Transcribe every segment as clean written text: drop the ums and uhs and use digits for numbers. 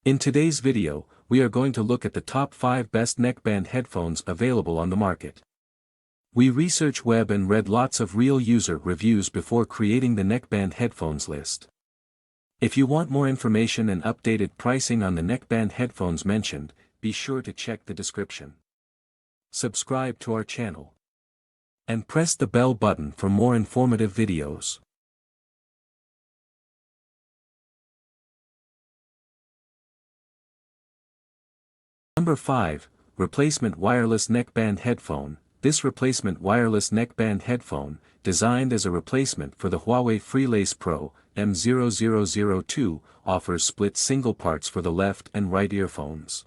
In today's video, we are going to look at the top 5 best neckband headphones available on the market. We researched web and read lots of real user reviews before creating the neckband headphones list. If you want more information and updated pricing on the neckband headphones mentioned, be sure to check the description. Subscribe to our channel. And press the bell button for more informative videos. Number 5, Replacement Wireless Neckband Headphone. This replacement wireless neckband headphone, designed as a replacement for the Huawei FreeLace Pro M0002, offers split single parts for the left and right earphones.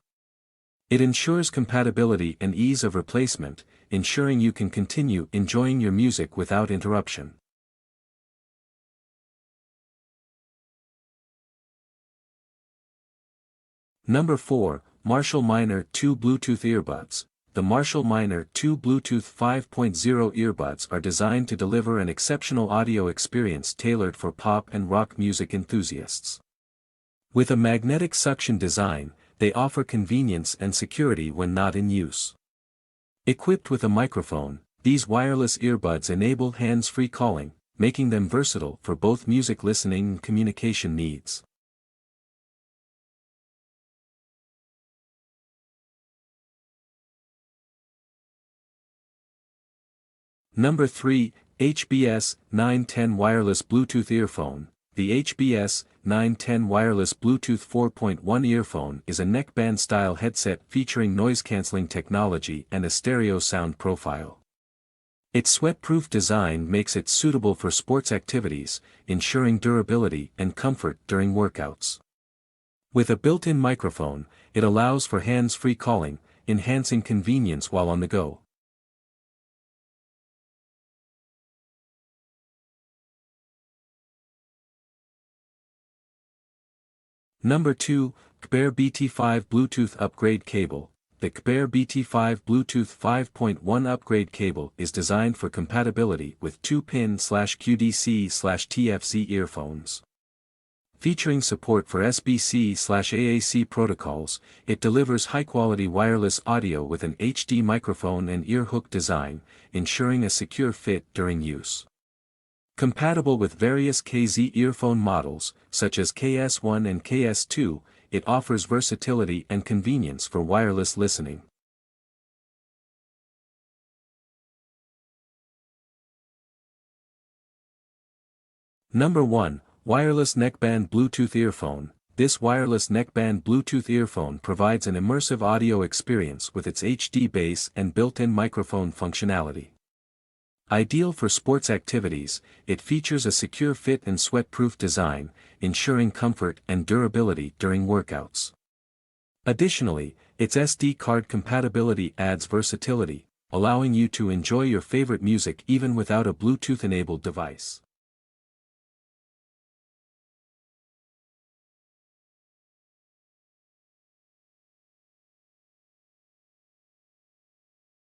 It ensures compatibility and ease of replacement, ensuring you can continue enjoying your music without interruption. Number 4, Marshall Minor 2 Bluetooth Earbuds. The Marshall Minor 2 Bluetooth 5.0 earbuds are designed to deliver an exceptional audio experience tailored for pop and rock music enthusiasts. With a magnetic suction design, they offer convenience and security when not in use. Equipped with a microphone, these wireless earbuds enable hands-free calling, making them versatile for both music listening and communication needs. Number 3, HBS 910 Wireless Bluetooth Earphone. The HBS 910 Wireless Bluetooth 4.1 earphone is a neckband-style headset featuring noise-canceling technology and a stereo sound profile. Its sweat-proof design makes it suitable for sports activities, ensuring durability and comfort during workouts. With a built-in microphone, it allows for hands-free calling, enhancing convenience while on the go. Number 2, KBEAR BT5 Bluetooth Upgrade Cable. The KBEAR BT5 Bluetooth 5.1 upgrade cable is designed for compatibility with 2-pin/QDC/TFC earphones. Featuring support for SBC/AAC protocols, it delivers high-quality wireless audio with an HD microphone and ear hook design, ensuring a secure fit during use. Compatible with various KZ earphone models, such as KS1 and KS2, it offers versatility and convenience for wireless listening. Number 1, Wireless Neckband Bluetooth Earphone. This wireless neckband Bluetooth earphone provides an immersive audio experience with its HD bass and built-in microphone functionality. Ideal for sports activities, it features a secure fit and sweat-proof design, ensuring comfort and durability during workouts. Additionally, its SD card compatibility adds versatility, allowing you to enjoy your favorite music even without a Bluetooth-enabled device.